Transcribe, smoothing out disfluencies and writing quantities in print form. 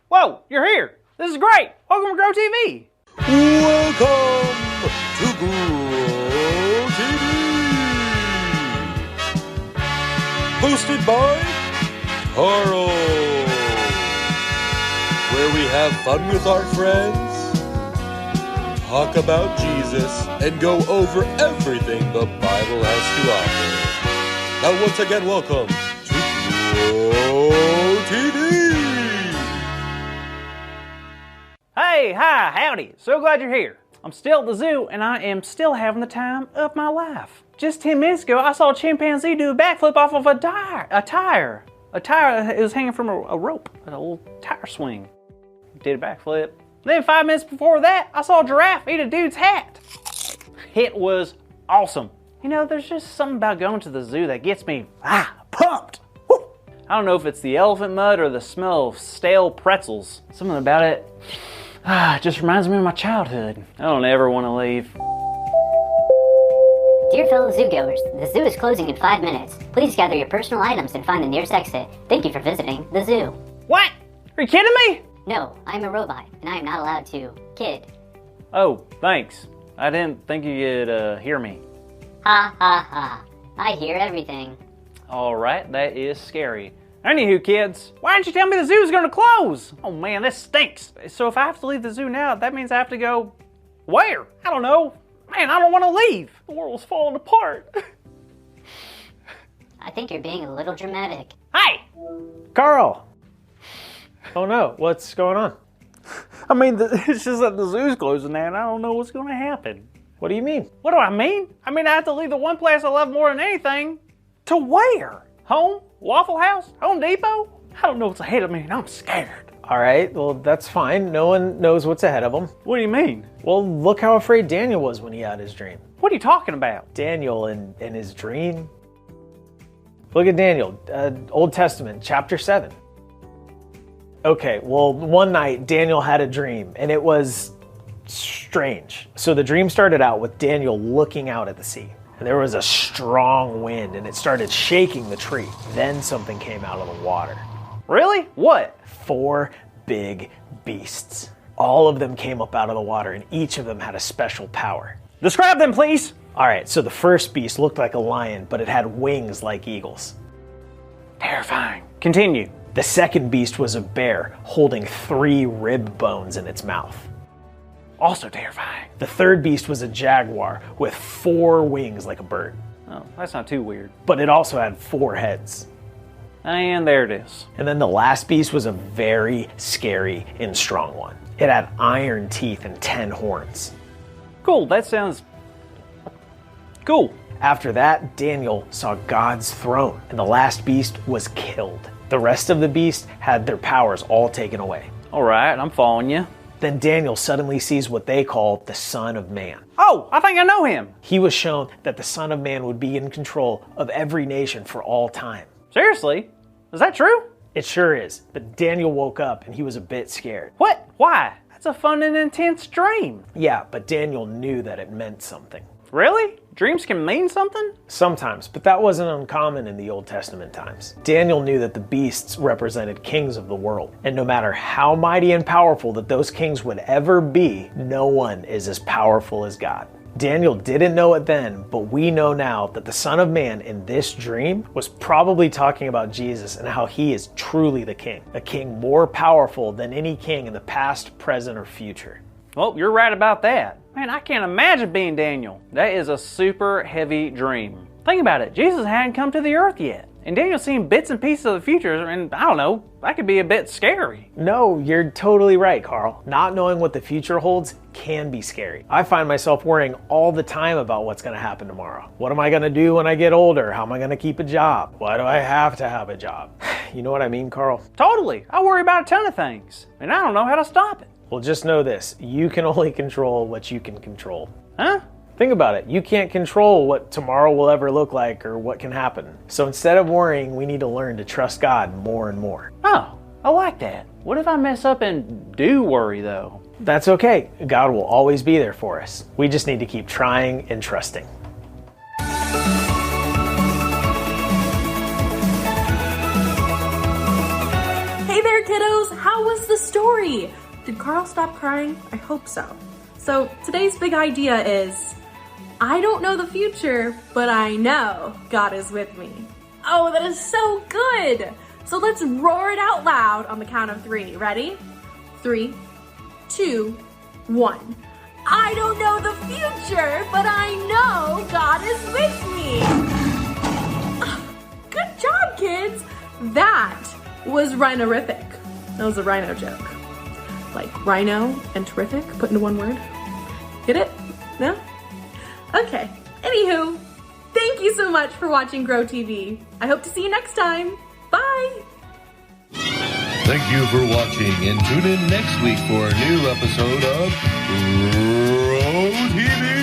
Whoa, you're here. This is great. Welcome to Grow TV. Welcome to Grow TV. Hosted by Carl. Where we have fun with our friends, talk about Jesus, and go over everything the Bible has to offer. Now once again, welcome to Grow TV. Hey, hi, howdy. So glad you're here. I'm still at the zoo, and I am still having the time of my life. Just 10 minutes ago, I saw a chimpanzee do a backflip off of a tire. A tire that was hanging from a rope, a little tire swing. Did a backflip. Then 5 minutes before that, I saw a giraffe eat a dude's hat. It was awesome. You know, there's just something about going to the zoo that gets me pumped. Woo! I don't know if it's the elephant mud or the smell of stale pretzels. Something about it just reminds me of my childhood. I don't ever want to leave. Dear fellow zoogoers, the zoo is closing in 5 minutes. Please gather your personal items and find the nearest exit. Thank you for visiting the zoo. What? Are you kidding me? No, I am a robot, and I am not allowed to kid. Oh, thanks. I didn't think you could hear me. Ha ha ha. I hear everything. Alright, that is scary. Anywho, kids, why didn't you tell me the zoo is going to close? Oh man, this stinks. So if I have to leave the zoo now, that means I have to go where? I don't know. Man, I don't want to leave. The world's falling apart. I think you're being a little dramatic. Hey! Carl! Oh no, what's going on? I mean, it's just that the zoo's closing now and I don't know what's going to happen. What do you mean? What do I mean? I mean, I have to leave the one place I love more than anything. To where? Home? Waffle House? Home Depot? I don't know what's ahead of me and I'm scared. Alright, well that's fine. No one knows what's ahead of them. What do you mean? Well, look how afraid Daniel was when he had his dream. What are you talking about? Daniel in his dream. Look at Daniel, Old Testament, chapter 7. Okay, well, one night Daniel had a dream and it was strange. So the dream started out with Daniel looking out at the sea. And there was a strong wind and it started shaking the tree. Then something came out of the water. Really? What? 4 big beasts. All of them came up out of the water and each of them had a special power. Describe them, please. All right, so the first beast looked like a lion, but it had wings like eagles. Terrifying. Continue. The second beast was a bear holding 3 rib bones in its mouth. Also terrifying. The third beast was a jaguar with 4 wings like a bird. Oh, that's not too weird. But it also had 4 heads. And there it is. And then the last beast was a very scary and strong one. It had iron teeth and 10 horns. Cool, that sounds cool. After that, Daniel saw God's throne, and the last beast was killed. The rest of the beasts had their powers all taken away. All right, I'm following you. Then Daniel suddenly sees what they call the Son of Man. Oh, I think I know him. He was shown that the Son of Man would be in control of every nation for all time. Seriously? Is that true? It sure is, but Daniel woke up and he was a bit scared. What? Why? That's a fun and intense dream. Yeah, but Daniel knew that it meant something. Really? Dreams can mean something? Sometimes, but that wasn't uncommon in the Old Testament times. Daniel knew that the beasts represented kings of the world, and no matter how mighty and powerful that those kings would ever be, no one is as powerful as God. Daniel didn't know it then, but we know now that the Son of Man in this dream was probably talking about Jesus and how he is truly the king, a king more powerful than any king in the past, present, or future. Well, you're right about that. Man, I can't imagine being Daniel. That is a super heavy dream. Think about it. Jesus hadn't come to the earth yet. And Daniel's seeing bits and pieces of the future, and I don't know, that could be a bit scary. No, you're totally right, Carl. Not knowing what the future holds can be scary. I find myself worrying all the time about what's going to happen tomorrow. What am I going to do when I get older? How am I going to keep a job? Why do I have to have a job? You know what I mean, Carl? Totally. I worry about a ton of things, and I don't know how to stop it. Well, just know this. You can only control what you can control. Huh? Think about it. You can't control what tomorrow will ever look like or what can happen. So instead of worrying, we need to learn to trust God more and more. Oh, I like that. What if I mess up and do worry, though? That's okay. God will always be there for us. We just need to keep trying and trusting. how was the story? Did Carl stop crying? I hope so. So today's big idea is, I don't know the future, but I know God is with me. Oh, that is so good. So let's roar it out loud on the count of 3. Ready? 3, 2, 1. I don't know the future, but I know God is with me. Good job, kids. That was rhinorific. That was a rhino joke. Like rhino and terrific put into one word. Get it? No? Okay. Anywho, thank you so much for watching Grow TV. I hope to see you next time. Bye. Thank you for watching, and tune in next week for a new episode of Grow TV.